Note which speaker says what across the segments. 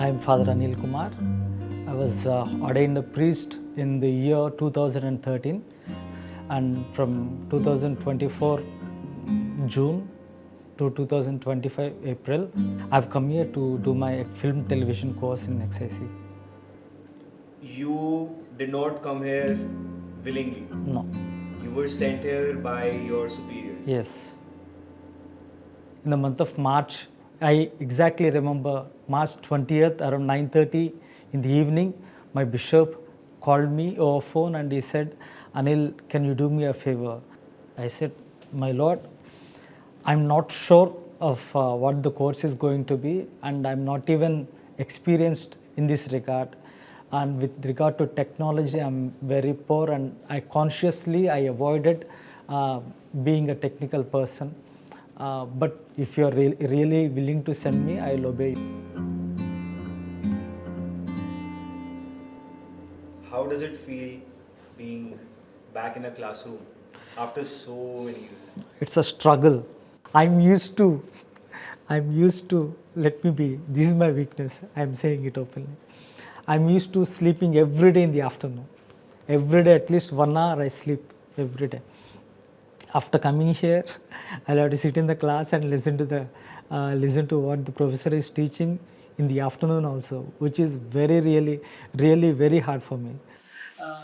Speaker 1: I am Father Anil Kumar. I was ordained a priest in the year 2013, and from 2024 June to 2025 April, I've come here to do my film television course in XIC.
Speaker 2: You did not come here willingly.
Speaker 1: No.
Speaker 2: You were sent here by your superiors.
Speaker 1: Yes. In the month of March, I exactly remember March 20th around 9:30 in the evening, my bishop called me over phone and he said, Anil, can you do me a favor? I said, my Lord, I'm not sure of what the course is going to be, and I'm not even experienced in this regard. And with regard to technology, I'm very poor, and I consciously avoided being a technical person. But if you're really willing to send me, I'll obey you.
Speaker 2: How does it feel being back in a classroom after so many years?
Speaker 1: It's a struggle. I'm used to, let me be, this is my weakness, I'm saying it openly. I'm used to sleeping every day in the afternoon. Every day, at least 1 hour I sleep every day. After coming here, I'll have to sit in the class and listen to what the professor is teaching in the afternoon also, which is really very hard for me.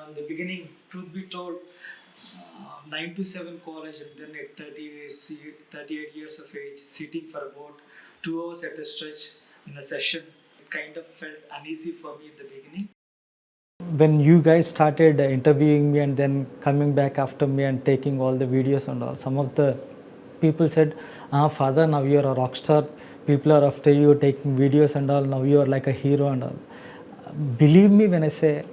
Speaker 1: In the beginning, truth be told, 9 to 7 college, and then at 38 years of age, sitting for about 2 hours at a stretch in a session, it kind of felt uneasy for me in the beginning. When you guys started interviewing me and then coming back after me and taking all the videos and all, some of the people said, Father, now you're a rock star, people are after you taking videos and all, now you're like a hero and all. Believe me when I say,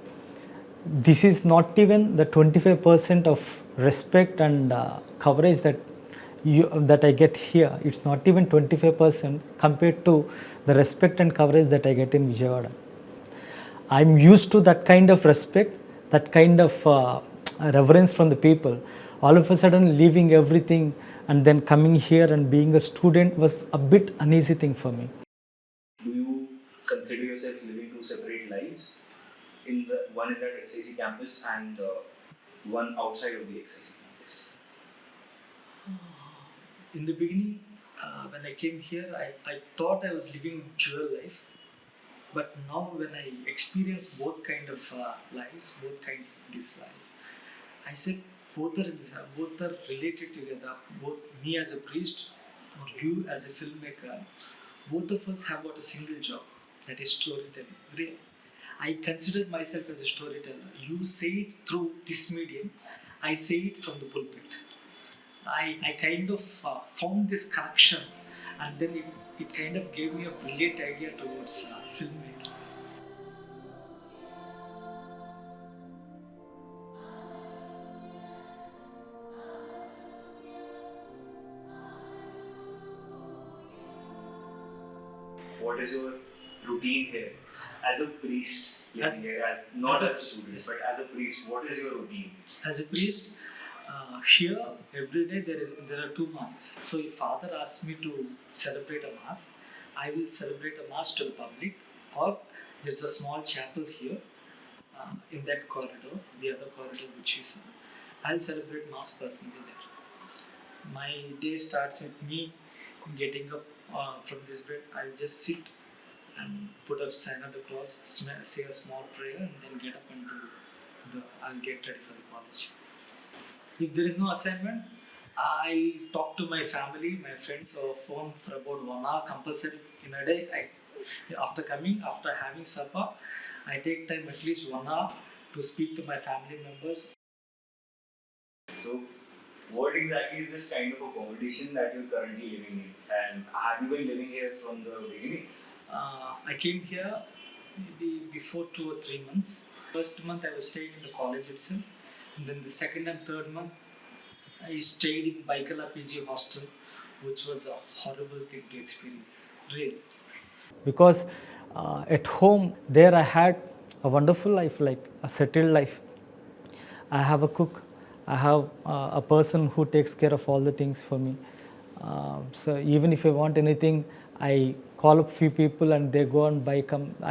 Speaker 1: this is not even the 25% of respect and coverage that I get here. It's not even 25% compared to the respect and coverage that I get in Vijayawada. I'm used to that kind of respect, that kind of reverence from the people. All of a sudden leaving everything and then coming here and being a student was a bit uneasy thing for me.
Speaker 2: Do you consider yourself living two separate lives? One in that XIC campus and one outside of the XIC campus?
Speaker 1: In the beginning, when I came here, I thought I was living dual life. But now when I experience both kind of lives, both kinds of this life, I said both are related together. Both me as a priest or you as a filmmaker, both of us have got a single job, that is storytelling. Really. I consider myself as a storyteller. You say it through this medium, I say it from the pulpit. I kind of found this connection, and then it kind of gave me a brilliant idea towards filmmaking.
Speaker 2: What is your routine here as a priest living here, not as a student, yes, but as a priest? What is your routine? As a priest, here every day there are 2 masses. So if Father asks me to celebrate a mass, I will celebrate a mass to the public, or there's a small chapel here in that corridor, the other corridor which is I'll celebrate mass personally there. My day starts with me getting up from this bed. I'll just sit and put up sign of the cross, say a small prayer, and then get up and I'll get ready for the college. If there is no assignment, I'll talk to my family, my friends over phone for about 1 hour compulsory in a day. After having supper, I take time at least 1 hour to speak to my family members. So, what exactly is this kind of accommodation that you're currently living in? And have you been living here from the beginning? I came here maybe before 2 or 3 months. First month I was staying in the college itself. And then the second and third month, I stayed in Baikala PG hostel, which was a horrible thing to experience, really. Because at home, there I had a wonderful life, like a settled life. I have a cook, I have a person who takes care of all the things for me. So even if I want anything, I
Speaker 1: call up few people and they go and buy.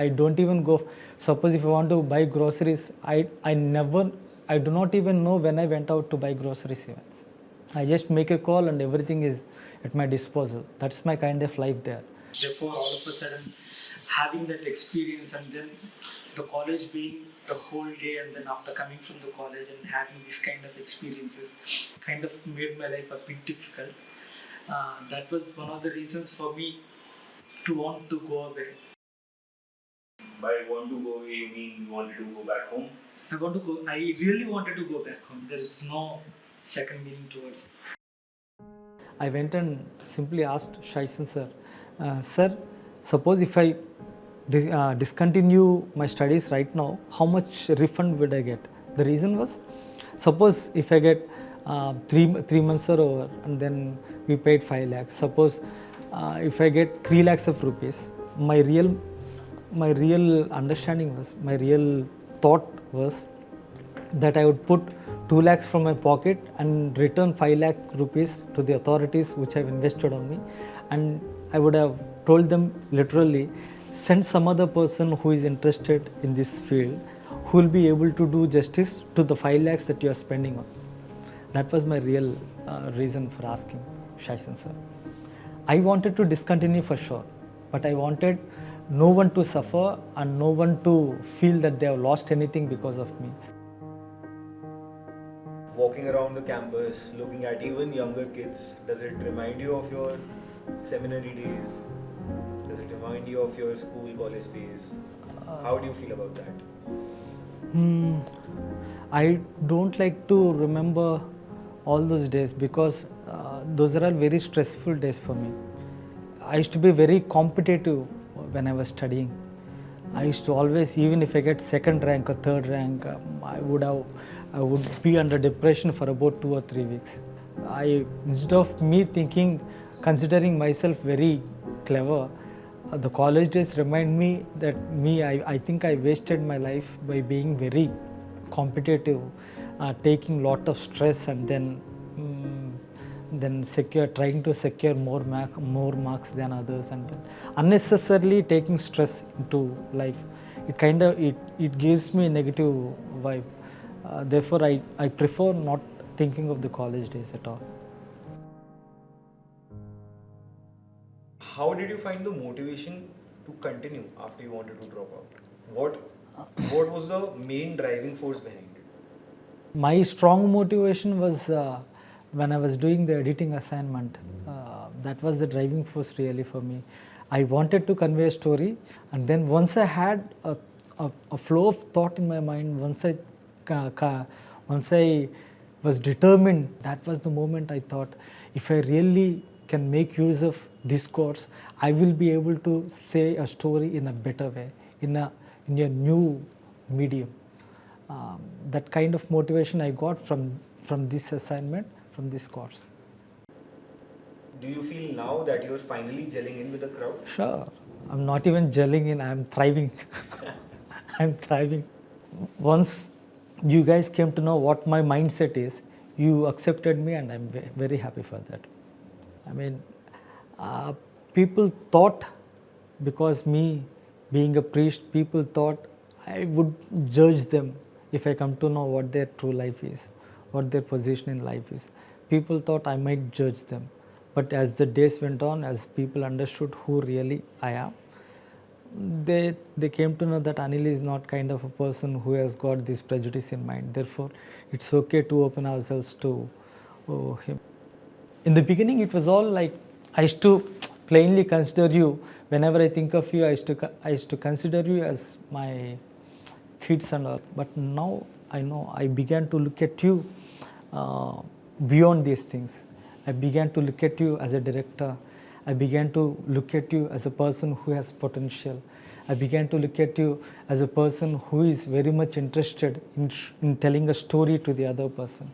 Speaker 1: I don't even go. Suppose if I want to buy groceries, I do not even know when I went out to buy groceries even. I just make a call and everything is at my disposal. That's my kind of life there.
Speaker 2: Therefore, all of a sudden, having that experience and then the college being the whole day, and then after coming from the college and having these kind of experiences kind of made my life a bit difficult. That was one of the reasons for me to want to go away. By want to go away, you mean you wanted to go back home? I really wanted to go back home. There is no second meaning towards it.
Speaker 1: I went and simply asked Shaisen sir, sir, suppose if I discontinue my studies right now, how much refund would I get? The reason was, suppose if I get 3 months are over and then we paid 5 lakhs. Suppose if I get 3 lakhs of rupees, my real understanding was, my real thought was that I would put 2 lakhs from my pocket and return 5 lakh rupees to the authorities which have invested on me, and I would have told them literally, send some other person who is interested in this field, who will be able to do justice to the 5 lakhs that you are spending on. That was my real reason for asking Shaisen sir. I wanted to discontinue for sure, but I wanted no one to suffer and no one to feel that they have lost anything because of me.
Speaker 3: Walking around the campus, looking at even younger kids, does it remind you of your seminary days? Does it remind you of your school, college days? How do you feel about that?
Speaker 1: I don't like to remember all those days because those are all very stressful days for me. I used to be very competitive when I was studying. I used to always, even if I get second rank or third rank, I would be under depression for about 2 or 3 weeks. Instead of me considering myself very clever, the college days remind me that I think I wasted my life by being very competitive, taking lot of stress and then trying to secure more marks than others, and then unnecessarily taking stress into life. It gives me a negative vibe. Therefore, I prefer not thinking of the college days at all.
Speaker 3: How did you find the motivation to continue after you wanted to drop out? What was the main driving force behind it?
Speaker 1: My strong motivation was when I was doing the editing assignment. That was the driving force really for me. I wanted to convey a story, and then once I had a flow of thought in my mind, once I was determined, that was the moment I thought, if I really can make use of this course, I will be able to say a story in a better way, in a new medium. That kind of motivation I got from this assignment, from this course.
Speaker 3: Do you feel now that you're finally gelling in with the crowd?
Speaker 1: Sure. I'm not even gelling in, I'm thriving. I'm thriving. Once you guys came to know what my mindset is, you accepted me, and I'm very happy for that. I mean, people thought, because me being a priest, people thought I would judge them if I come to know what their true life is, what their position in life is. People thought I might judge them. But as the days went on, as people understood who really I am, they came to know that Anil is not kind of a person who has got this prejudice in mind. Therefore, it's okay to open ourselves to him. In the beginning, it was all like, I used to plainly consider you, whenever I think of you, I used to consider you as my kids and all. But now I know, I began to look at you beyond these things. I began to look at you as a director. I began to look at you as a person who has potential. I began to look at you as a person who is very much interested in telling a story to the other person.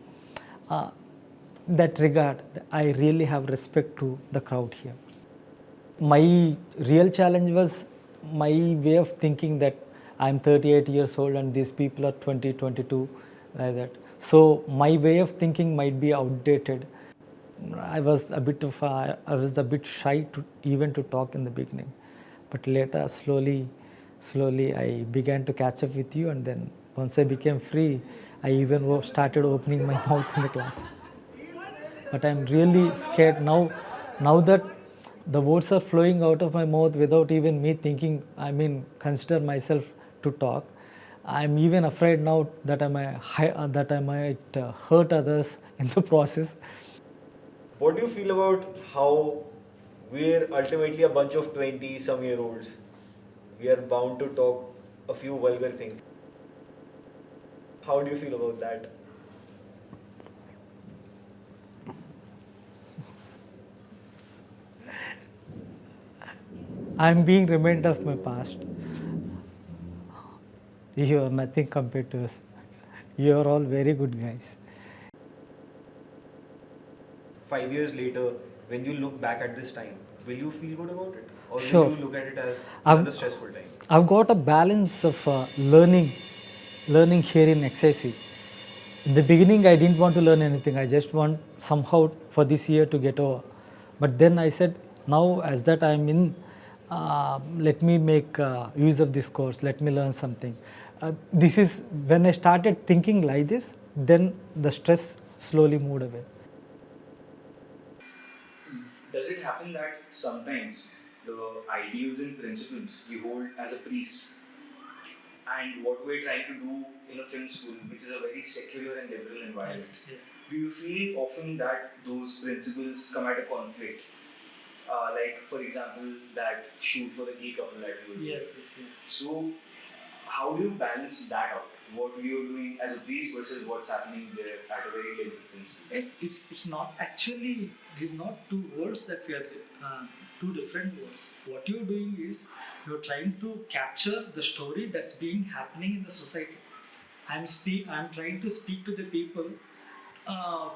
Speaker 1: That regard, I really have respect to the crowd here. My real challenge was my way of thinking that I'm 38 years old and these people are 20, 22, like that. So my way of thinking might be outdated. I was a bit shy to talk in the beginning. But later, slowly, I began to catch up with you, and then once I became free, I even started opening my mouth in the class. But I'm really scared now. Now that the words are flowing out of my mouth without even me thinking, consider myself to talk. I'm even afraid now that I might hurt others in the process.
Speaker 3: What do you feel about how we're ultimately a bunch of 20-some-year-olds? We are bound to talk a few vulgar things. How do you feel about that?
Speaker 1: I'm being reminded of my past. You are nothing compared to us. You are all very good guys.
Speaker 3: 5 years later, when you look back at this time, will you feel good about it? Or
Speaker 1: Sure.
Speaker 3: will you look at it as
Speaker 1: I've-
Speaker 3: another stressful time?
Speaker 1: I've got a balance of learning here in XIC. In the beginning, I didn't want to learn anything. I just want somehow for this year to get over. But then I said, now as that I'm in, let me make use of this course. Let me learn something. This is when I started thinking like this. Then the stress slowly moved away.
Speaker 2: Does it happen that sometimes the ideals and principles you hold as a priest and what we're trying to do in a film school, which is a very secular and liberal environment,
Speaker 4: Yes.
Speaker 2: do you feel often that those principles come at a conflict? Like, for example, that shoot for the gay couple that you were doing.
Speaker 4: Yes.
Speaker 2: So, how do you balance that out? What you're doing as a priest versus what's happening there at a very liberal film school?
Speaker 4: It's not actually. These not two words that we are two different words. What you're doing is you're trying to capture the story that's being happening in the society. I'm trying to speak to the people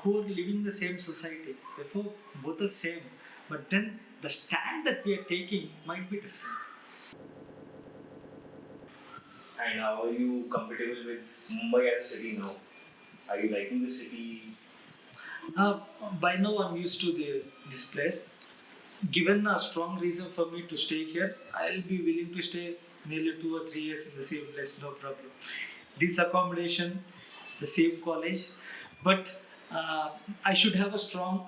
Speaker 4: who are living in the same society. Therefore, both are same. But then the stand that we are taking might be different.
Speaker 2: And how are you comfortable with Mumbai as a city now? Are you liking the city?
Speaker 4: By now, I'm used to this place. Given a strong reason for me to stay here, I'll be willing to stay nearly 2 or 3 years in the same place, no problem. This accommodation, the same college, but I should have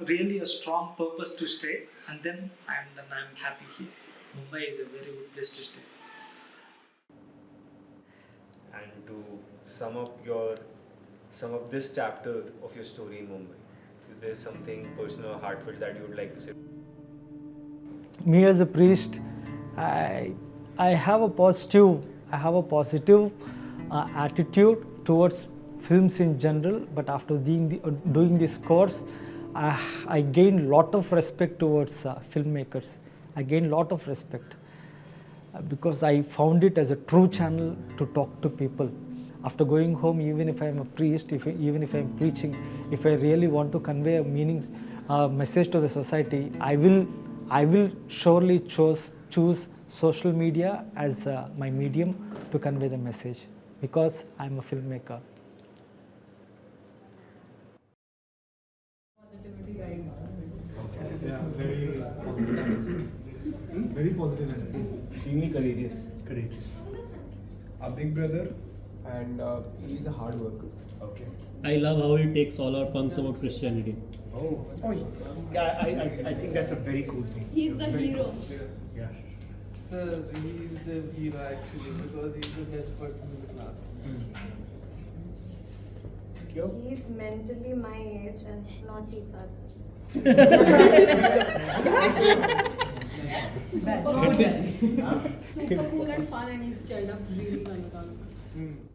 Speaker 4: really a strong purpose to stay, and then I'm happy here. Mumbai is a very good place to stay.
Speaker 3: And to sum up this chapter of your story in Mumbai, is there something personal or heartfelt that you would like to say?
Speaker 1: Me as a priest, I have a positive attitude towards films in general. But after doing this course, I gained lot of respect towards filmmakers. I gained lot of respect because I found it as a true channel to talk to people. After going home, even if I am a priest, even if I am preaching, if I really want to convey a message to the society, I will surely choose social media as my medium to convey the message because I am a filmmaker.
Speaker 5: Yeah, very positive. Very positive energy.
Speaker 3: Extremely courageous.
Speaker 5: Courageous. A big brother, and he's a hard worker. Okay.
Speaker 6: I love how he takes all our punks about Christianity.
Speaker 5: Oh, yeah. I think that's a very cool thing.
Speaker 7: He's the hero.
Speaker 5: Yeah.
Speaker 8: Sir, he's the hero actually because he's the best person in the class.
Speaker 7: He's mentally my age and not Deepak. Super cool and fun, and he's chilled up really well with all of us.